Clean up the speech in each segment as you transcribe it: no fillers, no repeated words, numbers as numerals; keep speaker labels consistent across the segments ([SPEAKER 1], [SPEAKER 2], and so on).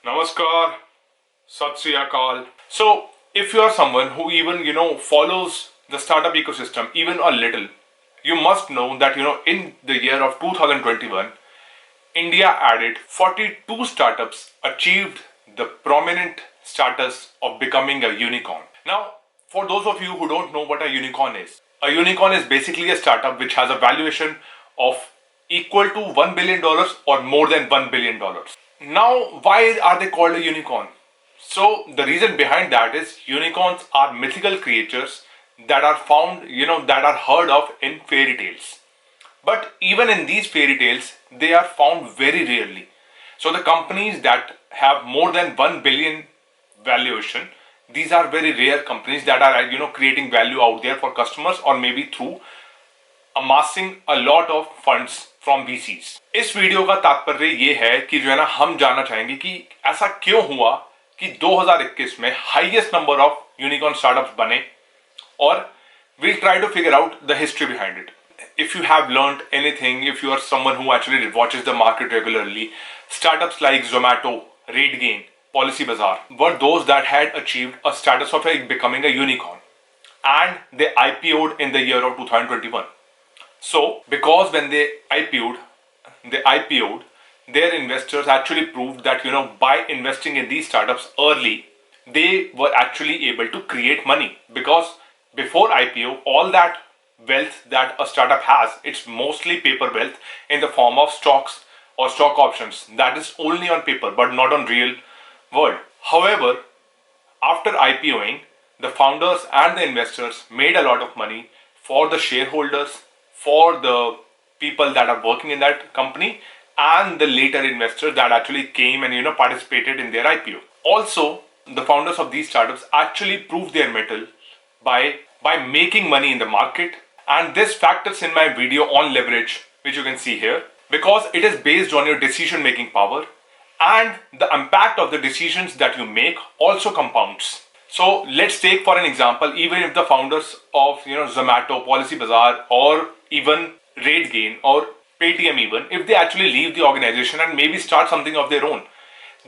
[SPEAKER 1] Namaskar, Sat Sri Akal. So, if you are someone who even follows the startup ecosystem even a little, you must know that in the year of 2021, India added 42 startups achieved the prominent status of becoming a unicorn. Now, for those of you who don't know what a unicorn is basically a startup which has a valuation of equal to $1 billion or more than $1 billion. Now, why are they called a unicorn? So, the reason behind that is unicorns are mythical creatures that are found, that are heard of in fairy tales. But even in these fairy tales, they are found very rarely. So, the companies that have more than 1 billion valuation, these are very rare companies that are, creating value out there for customers or maybe through amassing a lot of funds from VCs. इस video का तात्पर्य ये है कि जो है ना हम जानना चाहेंगे कि ऐसा क्यों हुआ कि 2021 में highest number of unicorn startups बने और we'll try to figure out the history behind it. If you have learned anything, if you are someone who actually watches the market regularly, startups like Zomato, RateGain, Policy Bazaar were those that had achieved a status of becoming a unicorn, and they IPO'd in the year of 2021. So, because when they IPO'd, their investors actually proved that by investing in these startups early, they were actually able to create money. Because before IPO, all that wealth that a startup has, it's mostly paper wealth in the form of stocks or stock options. That is only on paper, but not on real world. However, after IPOing, the founders and the investors made a lot of money for the shareholders, for the people that are working in that company, and the later investors that actually came and participated in their IPO. Also, the founders of these startups actually proved their mettle by making money in the market, and this factors in my video on leverage, which you can see here, because it is based on your decision making power, and the impact of the decisions that you make also compounds. So let's take for an example, even if the founders of Zomato, Policy Bazaar, or even RateGain or Paytm, even if they actually leave the organization and maybe start something of their own,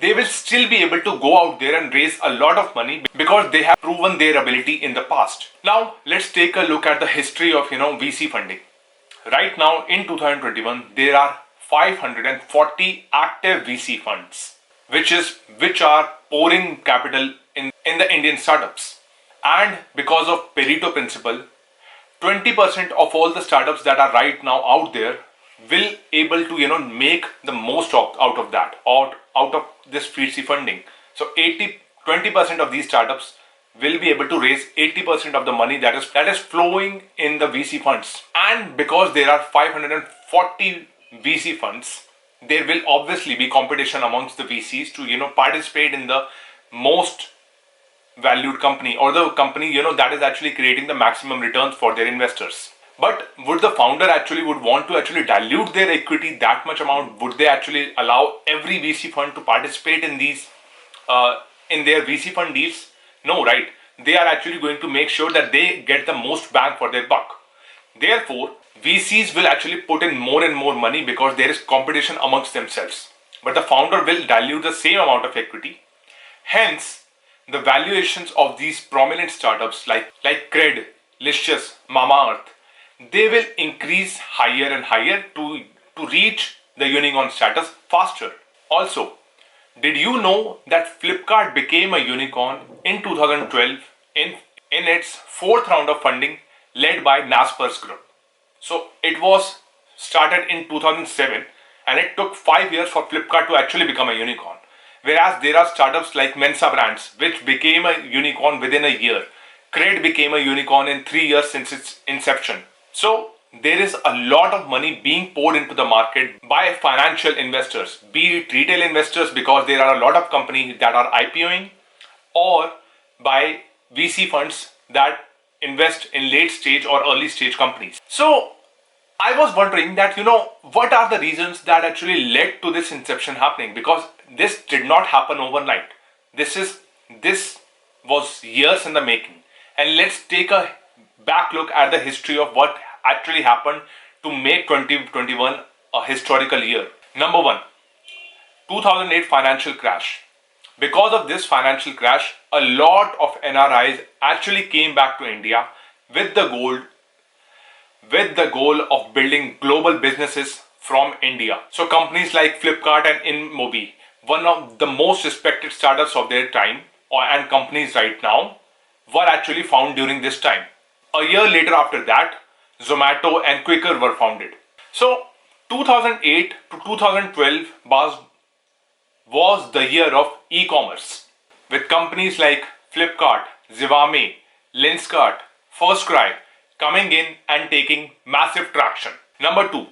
[SPEAKER 1] they will still be able to go out there and raise a lot of money because they have proven their ability in the past. Now let's take a look at the history of VC funding. Right now in 2021, there are 540 active VC funds, which are pouring capital in the Indian startups. And because of Pareto principle, 20% of all the startups that are right now out there will able to make the most out of that, out of this VC funding. So 20% of these startups will be able to raise 80% of the money that is flowing in the VC funds. And because there are 540 VC funds, there will obviously be competition amongst the VCs to participate in the most valued company, or the company that is actually creating the maximum returns for their investors. But would the founder actually would want to actually dilute their equity that much amount? Would they actually allow every VC fund to participate in these in their VC fund deals? No, right? They are actually going to make sure that they get the most bang for their buck. Therefore, VCs will actually put in more and more money because there is competition amongst themselves. But the founder will dilute the same amount of equity. Hence, the valuations of these prominent startups like Cred, Licious, Mamaearth, they will increase higher and higher to reach the unicorn status faster. Also, did you know that Flipkart became a unicorn in 2012 in its fourth round of funding led by Naspers Group? So it was started in 2007 and it took 5 years for Flipkart to actually become a unicorn. Whereas there are startups like Mensa Brands, which became a unicorn within a year. Cred became a unicorn in 3 years since its inception. So there is a lot of money being poured into the market by financial investors, be it retail investors because there are a lot of companies that are IPOing, or by VC funds that invest in late stage or early stage companies. So I was wondering that what are the reasons that actually led to this inception happening, because this did not happen overnight. This was years in the making. And let's take a back look at the history of what actually happened to make 2021 a historical year. Number one, 2008 financial crash. Because of this financial crash, a lot of NRIs actually came back to India with the goal of building global businesses from India. So companies like Flipkart and InMobi, one of the most respected startups of their time and companies right now, were actually found during this time. A year later after that, Zomato and Quaker were founded. So 2008 to 2012 was the year of e-commerce, with companies like Flipkart, Zivame, Lenskart, FirstCry coming in and taking massive traction. Number two,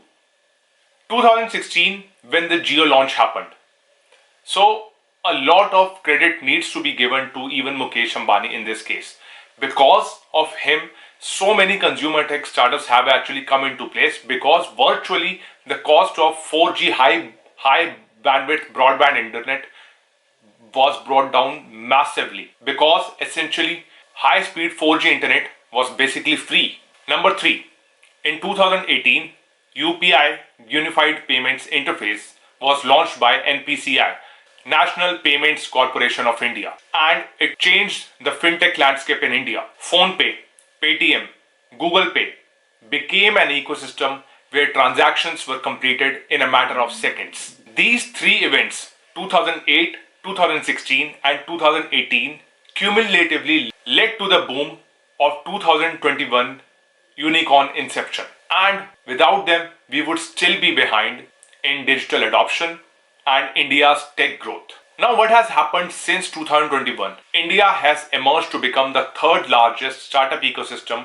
[SPEAKER 1] 2016, when the Jio launch happened. So a lot of credit needs to be given to even Mukesh Ambani in this case. Because of him, so many consumer tech startups have actually come into place, because virtually the cost of 4G high bandwidth broadband internet was brought down massively, because essentially high speed 4G internet was basically free. Number 3, in 2018, UPI Unified Payments Interface was launched by NPCI, National Payments Corporation of India, and it changed the fintech landscape in India. PhonePe, Paytm, Google Pay became an ecosystem where transactions were completed in a matter of seconds. These three events, 2008, 2016 and 2018, cumulatively led to the boom of 2021 unicorn inception. And without them, we would still be behind in digital adoption and India's tech growth. Now, what has happened since 2021? India has emerged to become the third largest startup ecosystem,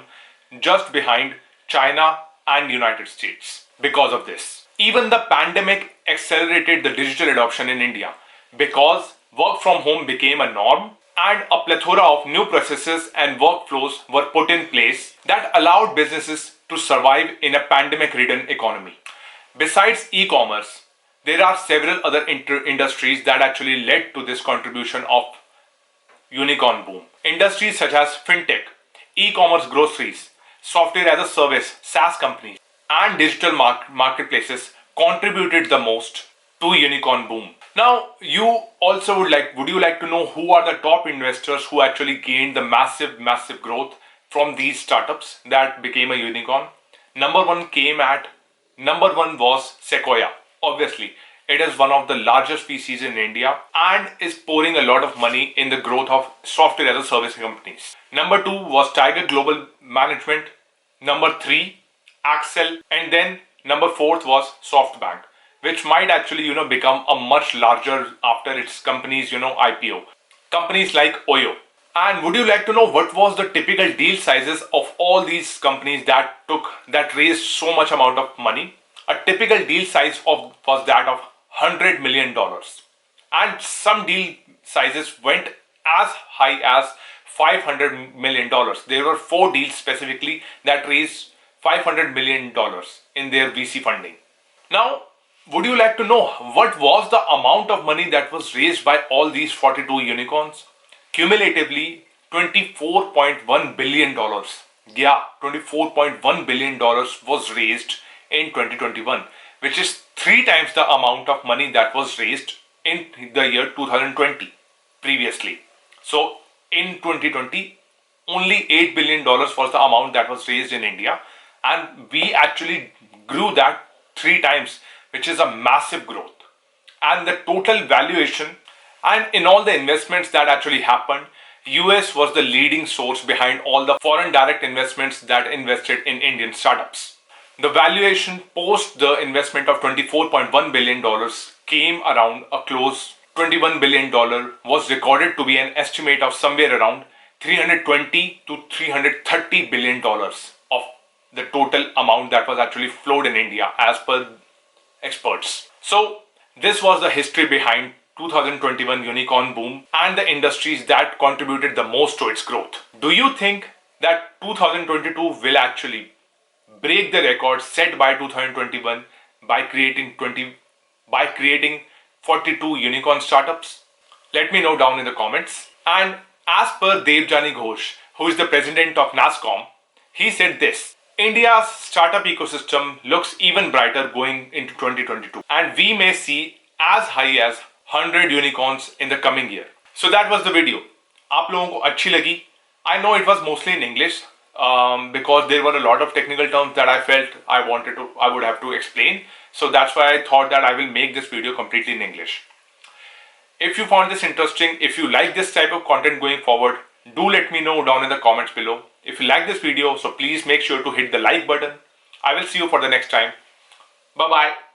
[SPEAKER 1] just behind China and United States. Because of this, even the pandemic accelerated the digital adoption in India, because work from home became a norm and a plethora of new processes and workflows were put in place that allowed businesses to survive in a pandemic-ridden economy. Besides e-commerce, there are several other industries that actually led to this contribution of unicorn boom. Industries such as fintech, e-commerce groceries, software as a service, SaaS companies, and digital marketplaces contributed the most to unicorn boom. Now, would you like to know who are the top investors who actually gained the massive growth from these startups that became a unicorn? Number one was Sequoia. Obviously, it is one of the largest VCs in India and is pouring a lot of money in the growth of software as a service companies. Number 2 was Tiger Global Management. Number 3, Axel, and then number 4 was SoftBank, which might actually become a much larger after its company's IPO. Companies like Oyo. And would you like to know what was the typical deal sizes of all these companies that raised so much amount of money? A typical deal size was that of $100 million. And some deal sizes went as high as $500 million. There were 4 deals specifically that raised $500 million in their VC funding. Now, would you like to know what was the amount of money that was raised by all these 42 unicorns? Cumulatively, $24.1 billion. Yeah, $24.1 billion was raised in 2021, which is 3 times the amount of money that was raised in the year 2020 previously. So in 2020, only $8 billion was the amount that was raised in India, and we actually grew that 3 times, which is a massive growth. And the total valuation, and in all the investments that actually happened, US was the leading source behind all the foreign direct investments that invested in Indian startups. The valuation post the investment of $24.1 billion came around a close $21 billion was recorded to be an estimate of somewhere around $320 to $330 billion of the total amount that was actually flowed in India as per experts. So this was the history behind 2021 unicorn boom and the industries that contributed the most to its growth. Do you think that 2022 will actually break the record set by 2021 by creating 42 unicorn startups? Let me know down in the comments. And as per Devjani Ghosh, who is the president of NASSCOM, he said this: India's startup ecosystem looks even brighter going into 2022, and we may see as high as 100 unicorns in the coming year. So that was the video. आप लोगों को अच्छी लगी? I know it was mostly in English because there were a lot of technical terms that I felt I would have to explain. So that's why I thought that I will make this video completely in English. If you found this interesting, if you like this type of content going forward, do let me know down in the comments below. If you like this video, so please make sure to hit the like button. I will see you for the next time. Bye bye.